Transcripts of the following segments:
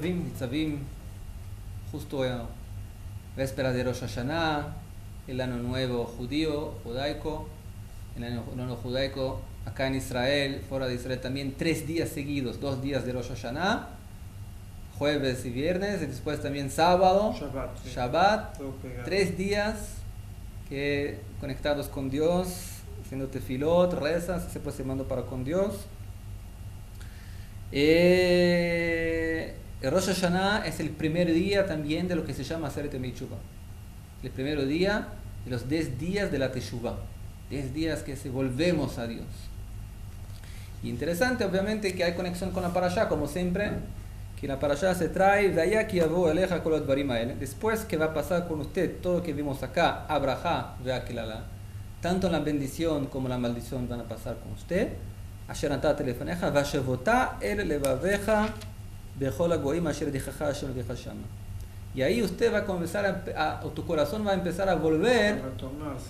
Nitzavim, justo víspera de Rosh Hashanah, el año nuevo judaico, el año nuevo judaico acá en Israel, fuera de Israel también, 3 días seguidos, 2 días de Rosh Hashanah, jueves y viernes, y después también sábado, Shabbat, 3 días que conectados con Dios, haciendo tefilot, rezas, se aproximando para con Dios. El Rosh Hashanah es el primer día también de lo que se llama Aseret Yemei Teshuvah. El primer día de los 10 días de la Teshuvah. 10 días que se volvemos a Dios. Y interesante, obviamente, que hay conexión con la parashá, como siempre, que la parashá se trae de allá que yavó aleja kol advarim haele. Después que va a pasar con usted todo lo que vimos acá, abrahá ve'akelala, tanto la bendición como la maldición van a pasar con usted. Asher nata telefoneja vashevotá el levaveja bechol hagoim asher dijeja Hashem leveja shama. Y ahí usted va a comenzar o tu corazón va a empezar a volver,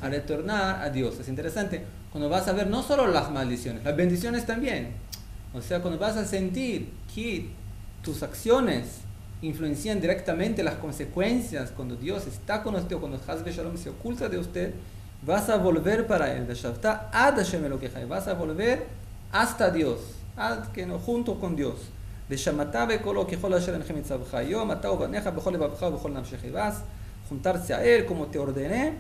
a retornar a Dios. Es interesante, cuando vas a ver no solo las maldiciones, las bendiciones también. O sea, cuando vas a sentir que tus acciones influencian directamente las consecuencias, cuando Dios está con usted o cuando Haz Shalom se oculta de usted, vas a volver para Él. Vas a volver hasta Dios, junto con Dios. Juntarse a Él como te ordené,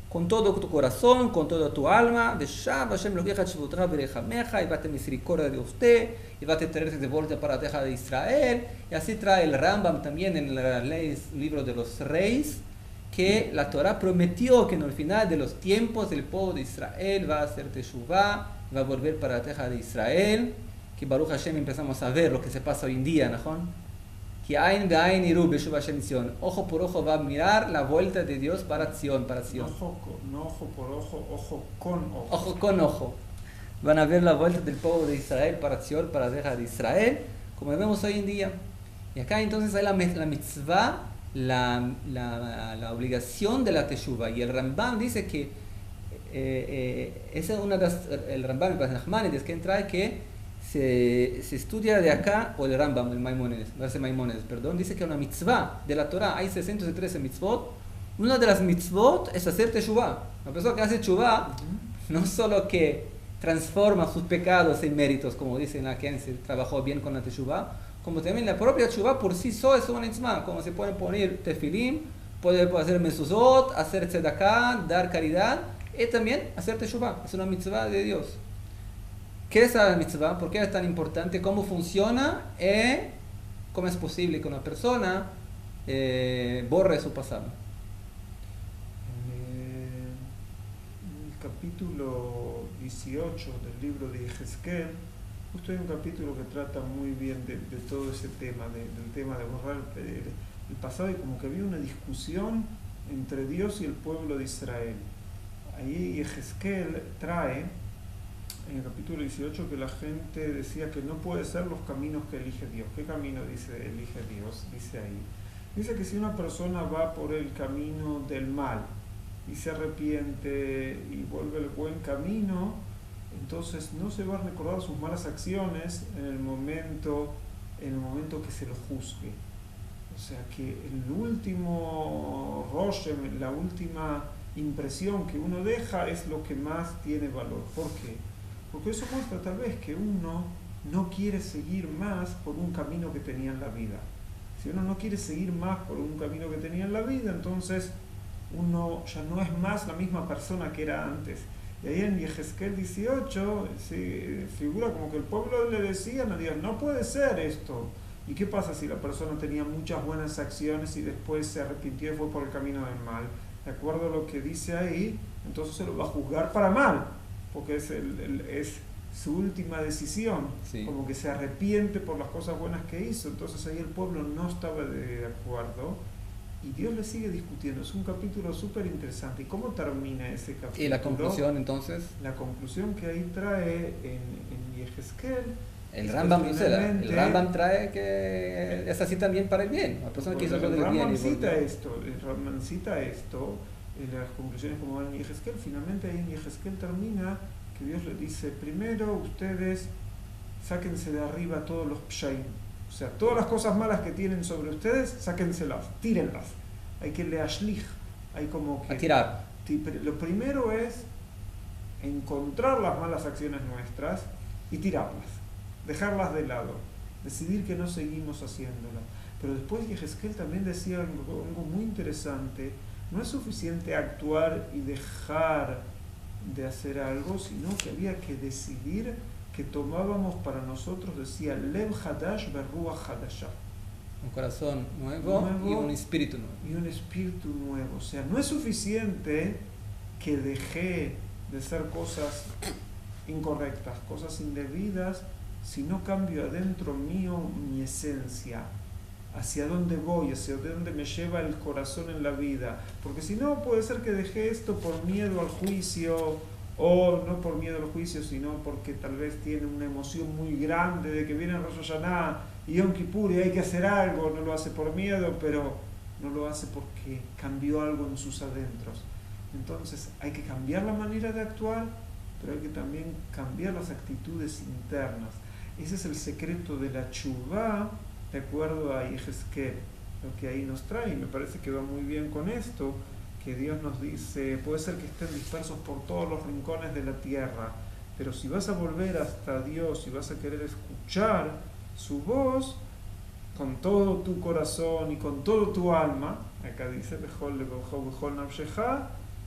con todo tu corazón, con toda tu alma. Y va a tener misericordia de usted, y va a traerse de vuelta para la tierra de Israel. Y así trae el Rambam también en el libro de los Reyes, que la Torah prometió que en el final de los tiempos el pueblo de Israel va a hacer teshuvah, va a volver para la tierra de Israel. Que Baruch Hashem empezamos a ver lo que se pasa hoy en día, ¿no? Que Ain be'ain iru b'shuv Hashem Zion. Ojo por ojo va a mirar la vuelta de Dios para Zion, para Zion. No ojo por ojo, ojo con ojo. Ojo con ojo. Van a ver la vuelta del pueblo de Israel para Zion, para la tierra de Israel, como vemos hoy en día. Y acá entonces hay la mitzvah, la obligación de la teshuvah. Y el Rambam dice que esa es una de las, el Rambam, el Nachmanides, que trae que se estudia de acá, o el Rambam, el Maimónides, perdón, dice que una mitzvah de la Torah, hay 613 mitzvot, una de las mitzvot es hacer teshuvah. La persona que hace teshuvah, no solo que transforma sus pecados en méritos, como dicen a quien se trabajó bien con la teshuvah, como también la propia teshuvah por sí sola es una mitzvah, como se pueden poner tefilim, puede hacer mezuzot, hacer tzedakah, dar caridad, y también hacer teshuvah, es una mitzvah de Dios. ¿Qué es la mitzvah? ¿Por qué es tan importante? ¿Cómo funciona? ¿Cómo es posible que una persona borre su pasado? En el capítulo 18 del libro de Yehezkel, justo hay un capítulo que trata muy bien de todo ese tema, del tema de borrar el pasado, y como que había una discusión entre Dios y el pueblo de Israel. Ahí Yehezkel trae en el capítulo 18 que la gente decía que no puede ser los caminos que elige Dios. ¿Qué camino elige Dios? Dice ahí. Dice que si una persona va por el camino del mal y se arrepiente y vuelve al buen camino, entonces no se va a recordar sus malas acciones en el momento que se lo juzgue. O sea que el último roshem, la última impresión que uno deja es lo que más tiene valor. ¿Por qué? Porque eso muestra tal vez que uno no quiere seguir más por un camino que tenía en la vida. Si uno no quiere seguir más por un camino que tenía en la vida, entonces uno ya no es más la misma persona que era antes. Y ahí en Yehezkel 18 se figura como que el pueblo le decían a Dios, no puede ser esto. ¿Y qué pasa si la persona tenía muchas buenas acciones y después se arrepintió y fue por el camino del mal? De acuerdo a lo que dice ahí, entonces se lo va a juzgar para mal, porque es su última decisión, sí. Como que se arrepiente por las cosas buenas que hizo. Entonces ahí el pueblo no estaba de acuerdo y Dios le sigue discutiendo. Es un capítulo súper interesante. ¿Y cómo termina ese capítulo? ¿Y la conclusión entonces? La conclusión que ahí trae en Yehezkel, el Rambam trae que es así también para el bien. La persona que hizo algo del bien. El Rambam cita esto en las conclusiones como en Yehezkel. Finalmente ahí en Yehezkel termina que Dios le dice, primero ustedes sáquense de arriba todos los pshaim, o O sea, todas las cosas malas que tienen sobre ustedes, sáquenselas, tírenlas. Hay que leashlich, hay como que... A tirar. Lo primero es encontrar las malas acciones nuestras y tirarlas, dejarlas de lado, decidir que no seguimos haciéndolas. Pero después Yehezkel también decía algo muy interesante: no es suficiente actuar y dejar de hacer algo, sino que había que decidir que tomábamos para nosotros, decía, Lev Hadash Beruach Hadashah. Un corazón nuevo y un espíritu nuevo. Y un espíritu nuevo. O sea, no es suficiente que dejé de hacer cosas incorrectas, cosas indebidas, si no cambio adentro mío mi esencia, hacia dónde voy, hacia dónde me lleva el corazón en la vida. Porque si no, puede ser que dejé esto por miedo al juicio, o no por miedo al juicio, sino porque tal vez tiene una emoción muy grande de que viene Rosh Hashanah y Yom Kippur y hay que hacer algo. No lo hace por miedo, pero no lo hace porque cambió algo en sus adentros. Entonces hay que cambiar la manera de actuar, pero hay que también cambiar las actitudes internas. Ese es el secreto de la teshuvá, de acuerdo a Yehezkel, lo que ahí nos trae. Y me parece que va muy bien con esto, que Dios nos dice, puede ser que estén dispersos por todos los rincones de la tierra, pero si vas a volver hasta Dios y vas a querer escuchar su voz con todo tu corazón y con todo tu alma, acá dice,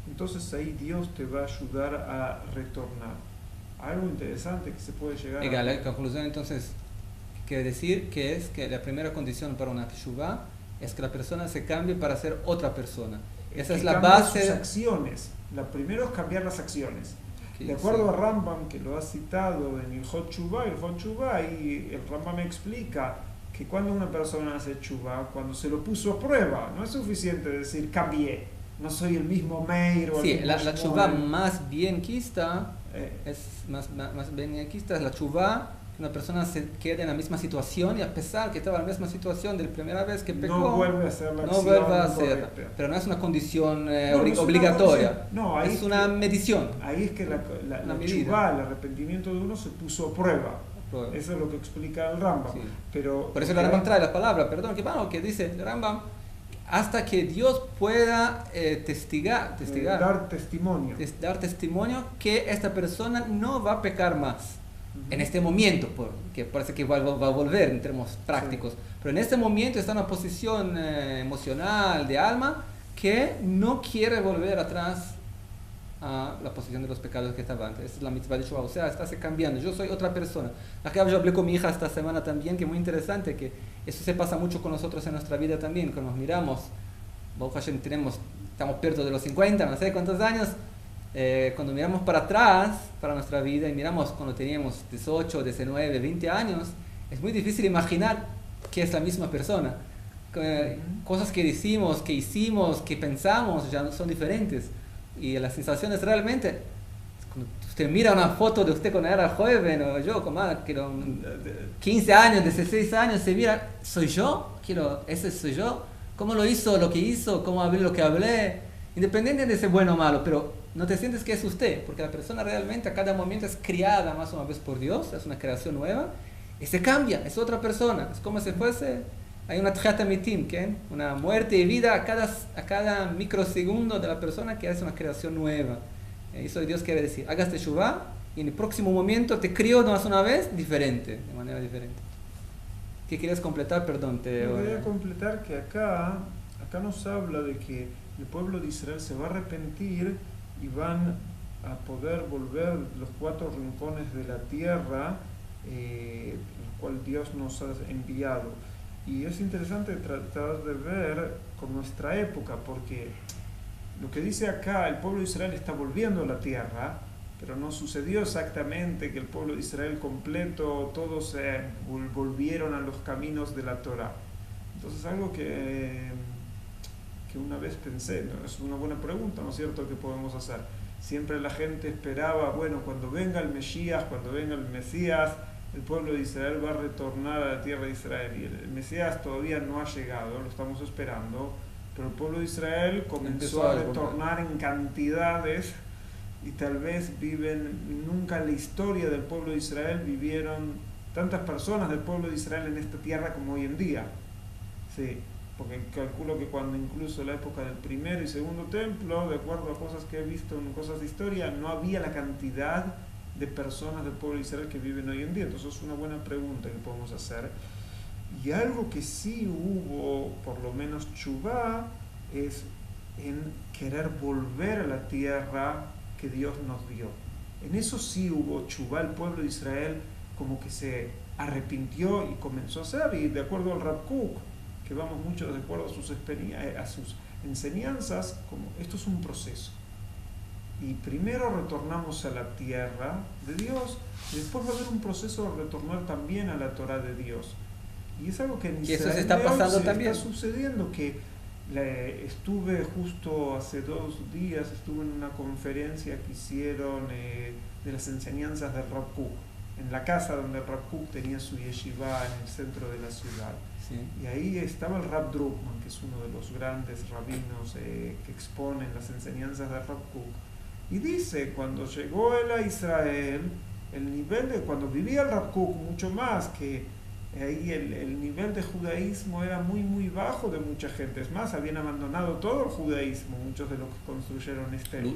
entonces ahí Dios te va a ayudar a retornar. Algo interesante que se puede llegar a... La conclusión entonces quiere decir que es que la primera condición para una teshuvá es que la persona se cambie para ser otra persona. Esa es la base. Sus acciones. La primero es cambiar las acciones. De acuerdo a Rambam, que lo ha citado en el Hot Teshuvah, y el Rambam explica que cuando una persona hace teshuvá, cuando se lo puso a prueba, no es suficiente decir cambié, no soy el mismo Meir o el mismo la teshuvá más bienquista es la teshuvá. Una persona se queda en la misma situación y a pesar que estaba en la misma situación de la primera vez que pecó, no vuelve a hacer la acción correcta. Pero no es una condición obligatoria, es una medición. Ahí es que la teshuvá, el arrepentimiento de uno se puso a prueba. Eso es lo que explica el Rambam. Sí. Pero, por eso el Rambam trae la palabra, que dice el Rambam, hasta que Dios pueda dar testimonio que esta persona no va a pecar más. En este momento, porque parece que va a volver en términos prácticos, pero en este momento está en una posición emocional, de alma, que no quiere volver atrás a la posición de los pecados que estaba antes. Esa es la mitzvah de teshuvá, o sea, está cambiando, yo soy otra persona. Yo hablé con mi hija esta semana también, que es muy interesante, que eso se pasa mucho con nosotros en nuestra vida también, cuando nos miramos, Baruch Hashem, estamos perto de los 50, no sé cuántos años. Cuando miramos para atrás, para nuestra vida, y miramos cuando teníamos 18, 19, 20 años, es muy difícil imaginar que es la misma persona. Cosas que decimos, que hicimos, que pensamos, ya son diferentes. Y las sensaciones realmente, cuando usted mira una foto de usted cuando era joven, o yo, como 15 años, 16 años, se mira, ¿soy yo? ¿Ese soy yo? ¿Cómo lo hizo, lo que hizo? ¿Cómo hablé lo que hablé? Independiente de ser bueno o malo, pero no te sientes que es usted, porque la persona realmente a cada momento es criada más una vez por Dios, es una creación nueva, y se cambia, es otra persona, es como si fuese, hay una tchata mitim, una muerte y vida a cada microsegundo de la persona, que es una creación nueva. Eso Dios quiere decir, hagas teshuvá, y en el próximo momento te crió más una vez, de manera diferente. ¿Qué quieres completar? Perdón. Quería completar que acá nos habla de que el pueblo de Israel se va a arrepentir y van a poder volver los 4 rincones de la tierra, el cual Dios nos ha enviado. Y es interesante tratar de ver con nuestra época, porque lo que dice acá, el pueblo de Israel está volviendo a la tierra, pero no sucedió exactamente que el pueblo de Israel completo, todos volvieron a los caminos de la Torá. Entonces algo que una vez pensé, ¿no? Es una buena pregunta, ¿no es cierto?, que podemos hacer. Siempre la gente esperaba, bueno, cuando venga el Mesías, cuando venga el Mesías, el pueblo de Israel va a retornar a la tierra de Israel. Y el Mesías todavía no ha llegado, lo estamos esperando, pero el pueblo de Israel comenzó a retornar en cantidades, y tal vez nunca en la historia del pueblo de Israel vivieron tantas personas del pueblo de Israel en esta tierra como hoy en día. Sí, porque calculo que cuando incluso la época del primero y segundo templo, de acuerdo a cosas que he visto en cosas de historia, no había la cantidad de personas del pueblo de Israel que viven hoy en día. Entonces es una buena pregunta que podemos hacer. Y algo que sí hubo, por lo menos teshuvá, es en querer volver a la tierra que Dios nos dio. En eso sí hubo teshuvá, el pueblo de Israel como que se arrepintió y comenzó a hacer, y de acuerdo al Rav Kook, que vamos mucho de acuerdo a sus enseñanzas, como esto es un proceso. Y primero retornamos a la tierra de Dios, y después va a haber un proceso de retornar también a la Torah de Dios. Y es algo que en Israel eso se está pasando también. Está sucediendo, que estuve justo hace 2 días, estuve en una conferencia que hicieron de las enseñanzas de Rav Kook, en la casa donde Rav Kook tenía su yeshiva en el centro de la ciudad. Sí. Y ahí estaba el Rav Drukman, que es uno de los grandes rabinos que exponen las enseñanzas de Rav Kook. Y dice, cuando llegó él a Israel, el nivel de, cuando vivía el Rav Kook, mucho más que ahí el nivel de judaísmo era muy muy bajo de mucha gente. Es más, habían abandonado todo el judaísmo, muchos de los que construyeron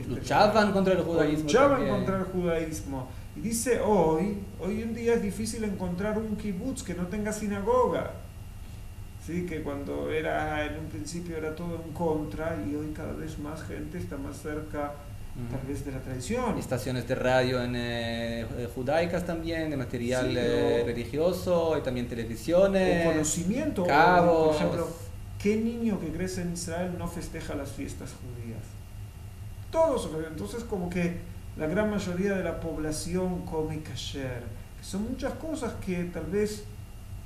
luchaban contra el judaísmo. Luchaban contra el judaísmo. Y dice, hoy en día es difícil encontrar un kibutz que no tenga sinagoga. Sí, que cuando era en un principio era todo en contra, y hoy cada vez más gente está más cerca tal vez de la tradición. Estaciones de radio judaicas también, de material religioso, y también televisiones. O conocimiento. Cabos. Por ejemplo, ¿qué niño que crece en Israel no festeja las fiestas judías? Todos. Entonces como que la gran mayoría de la población come kasher. Son muchas cosas que tal vez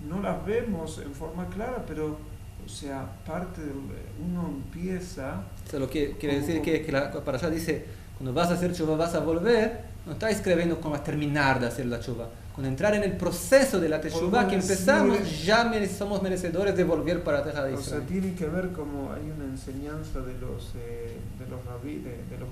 no las vemos en forma clara, pero, o sea, parte de uno empieza... Eso lo que quiere decir que la parashá dice, cuando vas a hacer teshuvá, vas a volver, no está escribiendo cómo terminar de hacer la teshuvá. Con entrar en el proceso de la teshuvá que empezamos, ya somos merecedores de volver para la tierra de Israel. O sea, tiene que ver como hay una enseñanza de los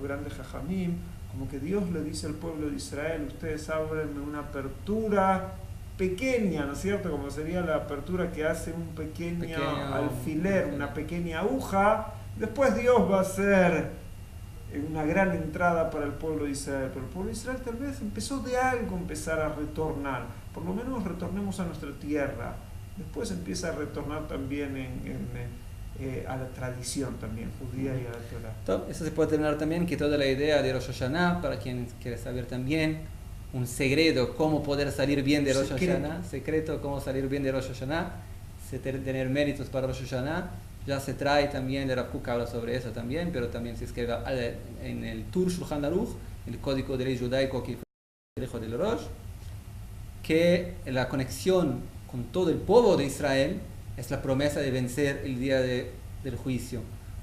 grandes jajamim, como que Dios le dice al pueblo de Israel, ustedes ábrenme una apertura pequeña, ¿no es cierto? Como sería la apertura que hace un pequeño alfiler, una pequeña aguja. Después Dios va a hacer una gran entrada para el pueblo de Israel. Pero el pueblo de Israel tal vez empezó de algo empezar a retornar. Por lo menos retornemos a nuestra tierra. Después empieza a retornar también a la tradición también judía y a la Torah. Eso se puede terminar también que toda la idea de Rosh Hashanah, para quien quiere saber también un secreto cómo poder salir bien de Rosh Hashanah, cómo salir bien de Rosh Hashanah, tener méritos para Rosh Hashanah, ya se trae también, de Rav Kook habla sobre eso también, pero también se escribe en el Tur Shulchan Aruch, el código de ley judaico que fue el hijo del Rosh, que la conexión con todo el pueblo de Israel es la promesa de vencer el día del juicio,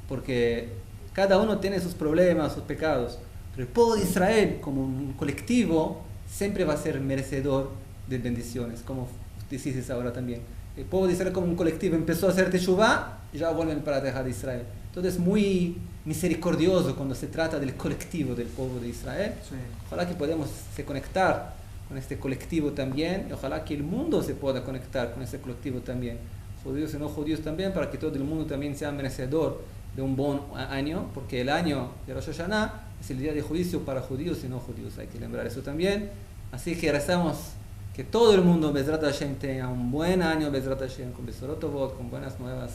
porque cada uno tiene sus problemas, sus pecados, pero el pueblo de Israel como un colectivo siempre va a ser merecedor de bendiciones, como decís ahora también. El pueblo de Israel como un colectivo empezó a hacer teshuvá, ya vuelven para la tierra de Israel. Entonces es muy misericordioso cuando se trata del colectivo del pueblo de Israel. Sí. Ojalá que podamos conectar con este colectivo también, y ojalá que el mundo se pueda conectar con este colectivo también, judíos y no judíos también, para que todo el mundo también sea merecedor de un buen año, porque el año de Rosh Hashanah es el día de juicio para judíos y no judíos, hay que lembrar eso también. Así que rezamos que todo el mundo, Bezrat Hashem, tenga un buen año, Bezrat Hashem, con Besorot Tovot, con buenas nuevas,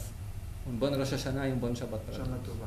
un buen Rosh Hashanah y un buen Shabbat para todos.